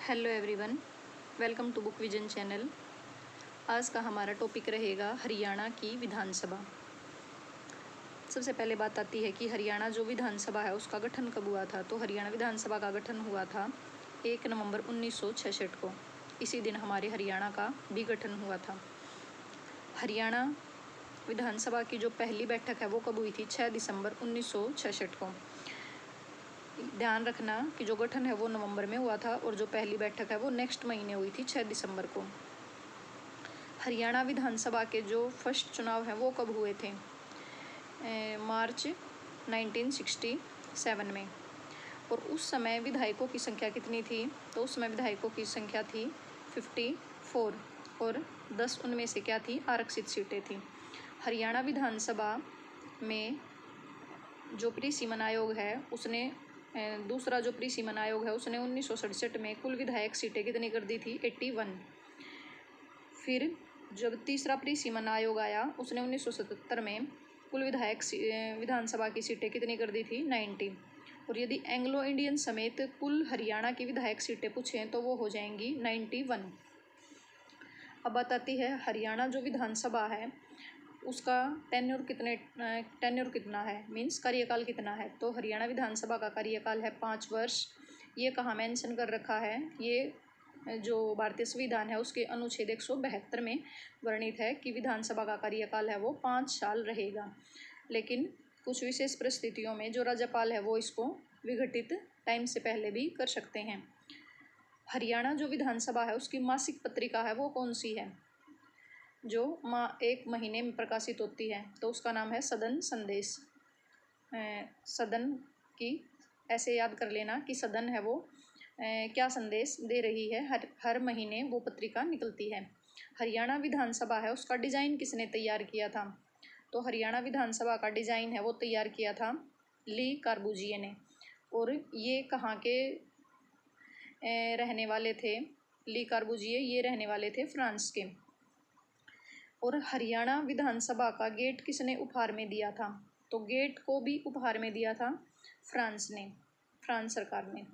Hello everyone, welcome to book vision channel. आज का हमारा टॉपिक रहेगा हरियाणा की विधानसभा। सबसे पहले बात आती है कि हरियाणा जो विधानसभा है उसका गठन कब हुआ था। तो हरियाणा विधानसभा का गठन हुआ था 1 नवंबर 1966 को। इसी दिन हमारे हरियाणा का भी गठन हुआ था। हरियाणा विधानसभा की जो पहली बैठक है वो कब हुई थी? 6 दिसंबर 1966 को। ध्यान रखना कि जो गठन है वो नवंबर में हुआ था और जो पहली बैठक है वो नेक्स्ट महीने हुई थी 6 दिसंबर को। हरियाणा विधानसभा के जो फर्स्ट चुनाव हैं वो कब हुए थे? मार्च 1967 में। और उस समय विधायकों की संख्या कितनी थी? तो उस समय विधायकों की संख्या थी 54 और 10 उनमें से क्या थी? आरक्षित सीटें थी। हरियाणा विधानसभा में जो प्री-सीमन आयोग है उसने दूसरा जो प्री-सीमन आयोग है उसने 1967 में कुल विधायक सीटें कितनी कर दी थी? 81। फिर जब तीसरा प्री-सीमन आयोग आया उसने 1977 में कुल विधानसभा की सीटें कितनी कर दी थी? 90। और यदि एंग्लो इंडियन समेत कुल हरियाणा की विधायक सीटें पूछें तो वो हो जाएंगी 91। अब बात आती है हरियाणा जो विधानसभा है उसका टेन्योर कितना है, मीन्स कार्यकाल कितना है। तो हरियाणा विधानसभा का कार्यकाल है 5 वर्ष। ये कहाँ मेंशन कर रखा है? ये जो भारतीय संविधान है उसके अनुच्छेद 172 में वर्णित है कि विधानसभा का कार्यकाल है वो 5 साल रहेगा। लेकिन कुछ विशेष परिस्थितियों में जो राज्यपाल है वो इसको विघटित टाइम से पहले भी कर सकते हैं। हरियाणा जो विधानसभा है उसकी मासिक पत्रिका है वो कौन सी है जो एक महीने में प्रकाशित होती है? तो उसका नाम है सदन संदेश। सदन की ऐसे याद कर लेना कि सदन है वो क्या संदेश दे रही है, हर महीने वो पत्रिका निकलती है। हरियाणा विधानसभा है उसका डिज़ाइन किसने तैयार किया था? तो हरियाणा विधानसभा का डिज़ाइन है वो तैयार किया था ली कार्बूजिए ने। और ये कहाँ के रहने वाले थे? ली कार्बूजिए ये रहने वाले थे फ्रांस के। और हरियाणा विधानसभा का गेट किसने उपहार में दिया था? तो गेट को भी उपहार में दिया था फ्रांस सरकार ने।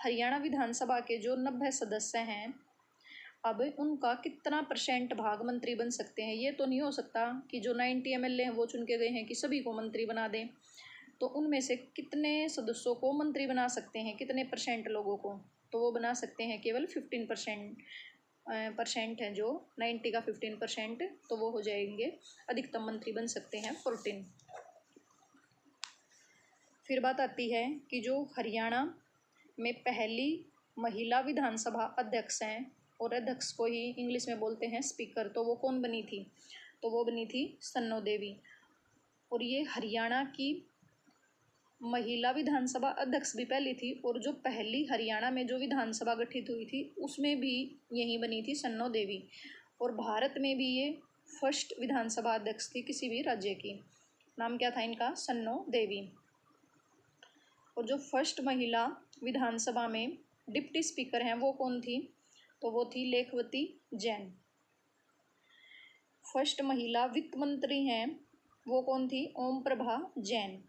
हरियाणा विधानसभा के जो 90 सदस्य हैं अब उनका कितना % भाग मंत्री बन सकते हैं? ये तो नहीं हो सकता कि जो 90 MLA हैं वो चुन के गए हैं कि सभी को मंत्री बना दें। तो उनमें से कितने सदस्यों को मंत्री बना सकते हैं, कितने % लोगों को? तो वो बना सकते हैं केवल 15% है जो 90 का 15%, तो वो हो जाएंगे अधिकतम मंत्री बन सकते हैं 14। फिर बात आती है कि जो हरियाणा में पहली महिला विधानसभा अध्यक्ष हैं और अध्यक्ष को ही इंग्लिश में बोलते हैं स्पीकर, तो वो कौन बनी थी? तो वो बनी थी सन्नो देवी। और ये हरियाणा की महिला विधानसभा अध्यक्ष भी पहली थी और जो पहली हरियाणा में जो विधानसभा गठित हुई थी उसमें भी यही बनी थी सन्नो देवी। और भारत में भी ये फर्स्ट विधानसभा अध्यक्ष थी किसी भी राज्य की। नाम क्या था इनका? सन्नो देवी। और जो फर्स्ट महिला विधानसभा में डिप्टी स्पीकर हैं वो कौन थी? तो वो थी लेखवती जैन। फर्स्ट महिला वित्त मंत्री हैं वो कौन थी? ओम प्रभा जैन।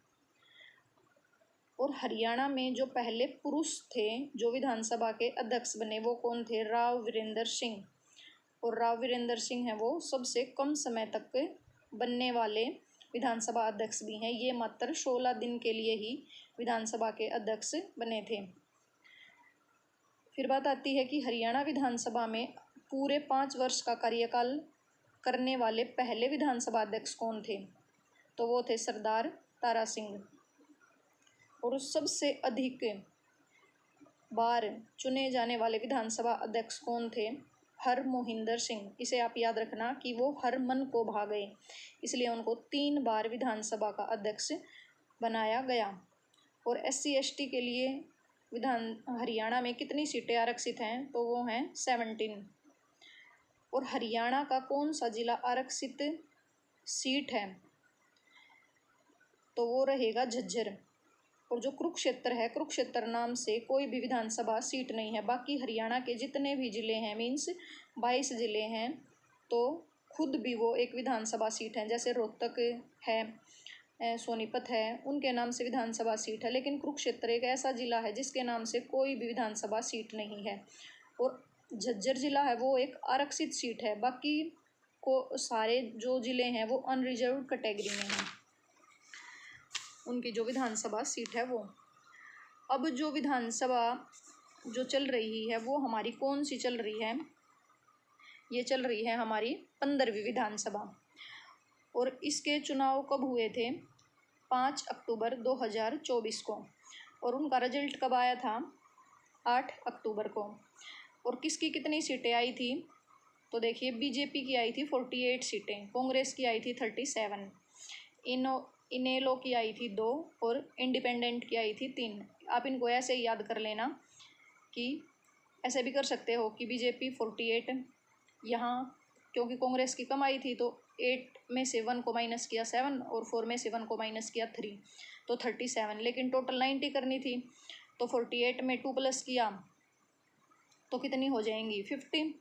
और हरियाणा में जो पहले पुरुष थे जो विधानसभा के अध्यक्ष बने वो कौन थे? राव वीरेंद्र सिंह। और राव वीरेंद्र सिंह हैं वो सबसे कम समय तक बनने वाले विधानसभा अध्यक्ष भी हैं। ये मात्र 16 दिन के लिए ही विधानसभा के अध्यक्ष बने थे। फिर बात आती है कि हरियाणा विधानसभा में पूरे 5 वर्ष का कार्यकाल करने वाले पहले विधानसभा अध्यक्ष कौन थे? तो वो थे सरदार तारा सिंह। और सबसे अधिक बार चुने जाने वाले विधानसभा अध्यक्ष कौन थे? हरमोहिंदर सिंह। इसे आप याद रखना कि वो हर मन को भा गए, इसलिए उनको 3 बार विधानसभा का अध्यक्ष बनाया गया। और SC ST के लिए हरियाणा में कितनी सीटें आरक्षित हैं? तो वो हैं 17। और हरियाणा का कौन सा जिला आरक्षित सीट है? तो वो रहेगा झज्जर। और जो कुरुक्षेत्र है, कुरुक्षेत्र नाम से कोई भी विधानसभा सीट नहीं है। बाकी हरियाणा के जितने भी ज़िले हैं, मीन्स 22 ज़िले हैं, तो खुद भी वो एक विधानसभा सीट है। जैसे रोहतक है, सोनीपत है, उनके नाम से विधानसभा सीट है। लेकिन कुरुक्षेत्र एक ऐसा जिला है जिसके नाम से कोई भी विधानसभा सीट नहीं है। और झज्जर जिला है वो एक आरक्षित सीट है, बाकी को सारे जो जिले हैं वो अनरिजर्व्ड कैटेगरी में हैं, उनकी जो विधानसभा सीट है वो। अब जो विधानसभा जो चल रही है वो हमारी कौन सी चल रही है? ये चल रही है हमारी 15वीं विधानसभा। और इसके चुनाव कब हुए थे? 5 अक्टूबर 2024 को। और उनका रिजल्ट कब आया था? 8 अक्टूबर को। और किसकी कितनी सीटें आई थी? तो देखिए, बीजेपी की आई थी 48 सीटें, कांग्रेस की आई थी 37, इनेलो की आई थी 2 और इंडिपेंडेंट की आई थी 3। आप इनको ऐसे ही याद कर लेना कि ऐसे भी कर सकते हो कि बीजेपी 48, यहाँ क्योंकि कांग्रेस की कम आई थी तो 8 में से 1 को माइनस किया 7 और 4 में से 1 को माइनस किया 3, तो 37। लेकिन टोटल 90 करनी थी तो 48 में 2 प्लस किया तो कितनी हो जाएंगी? 50।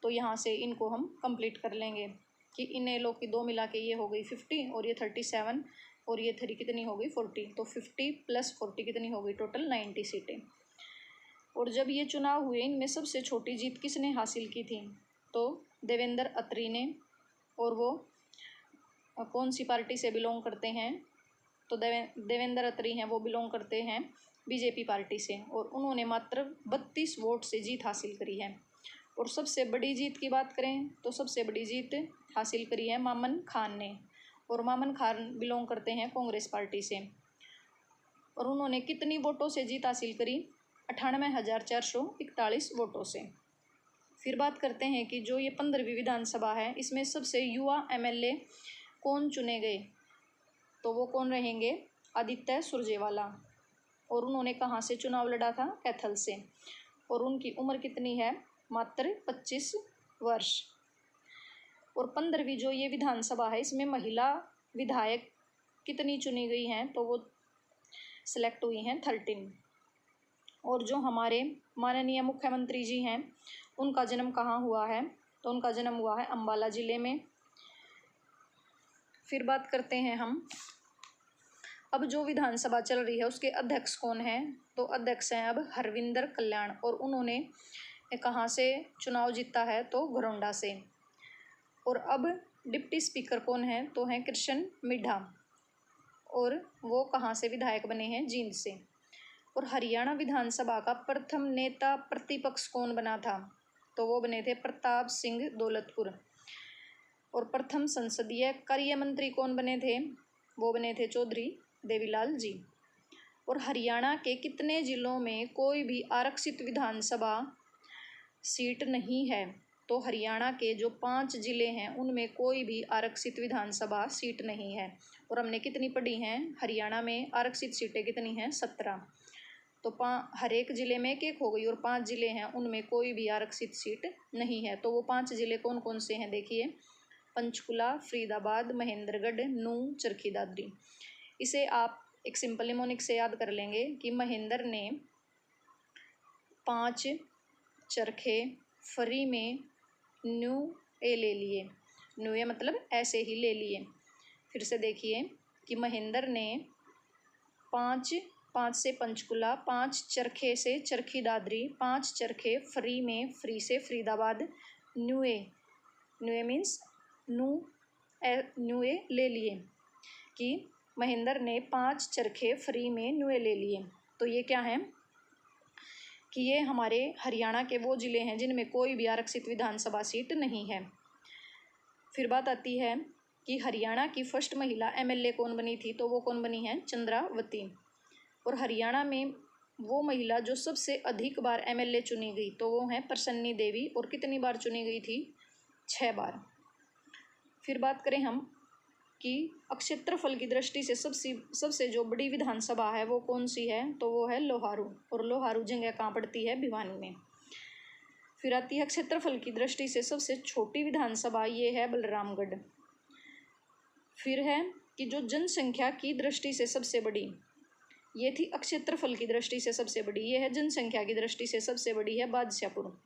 तो यहाँ से इनको हम कंप्लीट कर लेंगे कि इनेलो की 2 मिला के ये हो गई 50 और ये 37 और ये 3 कितनी हो गई? 40। तो 50 + 40 कितनी हो गई? टोटल 90 सीटें। और जब ये चुनाव हुए इनमें सबसे छोटी जीत किसने हासिल की थी? तो देवेंद्र अत्री ने। और वो कौन सी पार्टी से बिलोंग करते हैं? तो देवेंद्र अत्री हैं, वो बिलोंग करते हैं बीजेपी पार्टी से। और उन्होंने मात्र 32 वोट से जीत हासिल करी है। और सबसे बड़ी जीत की बात करें तो सबसे बड़ी जीत हासिल करी है मामन खान ने। और मामन खान बिलोंग करते हैं कांग्रेस पार्टी से। और उन्होंने कितनी वोटों से जीत हासिल करी? 98,441 वोटों से। फिर बात करते हैं कि जो ये 15वीं विधानसभा है इसमें सबसे युवा एमएलए कौन चुने गए? तो वो कौन रहेंगे? आदित्य सुरजेवाला। और उन्होंने कहाँ से चुनाव लड़ा था? कैथल से। और उनकी उम्र कितनी है? मात्र 25 वर्ष। और 15वीं जो ये विधानसभा है इसमें महिला विधायक कितनी चुनी गई हैं? तो वो सिलेक्ट हुई हैं 13। और जो हमारे माननीय मुख्यमंत्री जी हैं उनका जन्म कहाँ हुआ है? तो उनका जन्म हुआ है अम्बाला ज़िले में। फिर बात करते हैं हम, अब जो विधानसभा चल रही है उसके अध्यक्ष कौन हैं? तो अध्यक्ष हैं अब हरविंदर कल्याण। और उन्होंने कहाँ से चुनाव जीता है? तो घरौंडा से। और अब डिप्टी स्पीकर कौन है? तो हैं कृष्ण मिड्ढा। और वो कहाँ से विधायक बने हैं? जींद से। और हरियाणा विधानसभा का प्रथम नेता प्रतिपक्ष कौन बना था? तो वो बने थे प्रताप सिंह दौलतपुर। और प्रथम संसदीय कार्य मंत्री कौन बने थे? वो बने थे चौधरी देवीलाल जी। और हरियाणा के कितने जिलों में कोई भी आरक्षित विधानसभा सीट नहीं है? तो हरियाणा के जो 5 जिले हैं उनमें कोई भी आरक्षित विधानसभा सीट नहीं है। और हमने कितनी पढ़ी हैं? हरियाणा में आरक्षित सीटें कितनी हैं? 17। तो हर एक ज़िले में एक हो गई और 5 ज़िले हैं उनमें कोई भी आरक्षित सीट नहीं है। तो वो 5 ज़िले कौन कौन से हैं? देखिए, पंचकुला, फरीदाबाद, महेंद्रगढ़, नूंह, चरखी दादरी। इसे आप एक सिंपल निमोनिक से याद कर लेंगे कि महेंद्र ने 5 चरखे फ्री में न्यू ए ले लिए। न्यू ए मतलब ऐसे ही ले लिए। फिर से देखिए कि महेंद्र ने 5 से पंचकुला, 5 चरखे से चरखी दादरी, 5 चरखे फ्री में फ्री से फरीदाबाद, न्यू ए मीन्स न्यू ए ले लिए कि महेंद्र ने 5 चरखे फ्री में न्यू ए ले लिए। तो ये क्या है कि ये हमारे हरियाणा के वो ज़िले हैं जिनमें कोई भी आरक्षित विधानसभा सीट नहीं है। फिर बात आती है कि हरियाणा की फर्स्ट महिला एमएलए कौन बनी थी? तो वो कौन बनी है? चंद्रावती। और हरियाणा में वो महिला जो सबसे अधिक बार एमएलए चुनी गई तो वो हैं प्रसन्नी देवी। और कितनी बार चुनी गई थी? 6 बार। फिर बात करें हम कि क्षेत्रफल की दृष्टि से सबसे जो बड़ी विधानसभा है वो कौन सी है? तो वो है लोहारू। और लोहारू जगह कहाँ पड़ती है? भिवानी में। फिर आती है क्षेत्रफल की दृष्टि से सबसे छोटी विधानसभा, ये है बलरामगढ़। फिर है कि जो जनसंख्या की दृष्टि से सबसे बड़ी, ये थी क्षेत्रफल की दृष्टि से सबसे बड़ी, ये है जनसंख्या की दृष्टि से सबसे बड़ी है बादशाहपुर।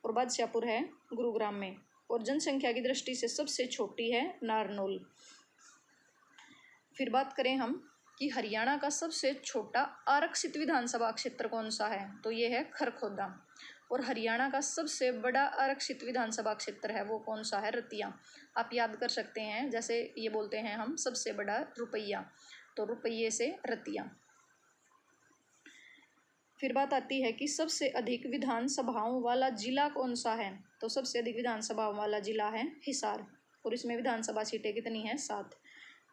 और बादशाहपुर है गुरुग्राम में। और जनसंख्या की दृष्टि से सबसे छोटी है नारनौल। फिर बात करें हम कि हरियाणा का सबसे छोटा आरक्षित विधानसभा क्षेत्र कौन सा है, तो ये है खरखोदा। और हरियाणा का सबसे बड़ा आरक्षित विधानसभा क्षेत्र है वो कौन सा है, रतिया। आप याद कर सकते हैं, जैसे ये बोलते हैं हम सबसे बड़ा रुपया, तो रुपये से रतिया। फिर बात आती है कि सबसे अधिक विधानसभाओं वाला जिला कौन सा है, तो सबसे अधिक विधानसभाओं वाला जिला है हिसार, और इसमें विधानसभा सीटें कितनी हैं, 7।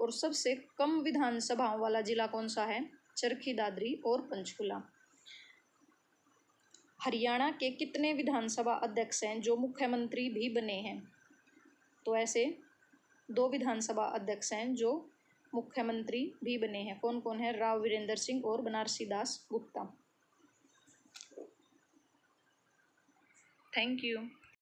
और सबसे कम विधानसभाओं वाला जिला कौन सा है, चरखी दादरी और पंचकुला। हरियाणा के कितने विधानसभा अध्यक्ष हैं जो मुख्यमंत्री भी बने हैं, तो ऐसे 2 विधानसभा अध्यक्ष हैं जो मुख्यमंत्री भी बने हैं। कौन कौन है, राव वीरेंद्र सिंह और बनारसी दास गुप्ता। Thank you.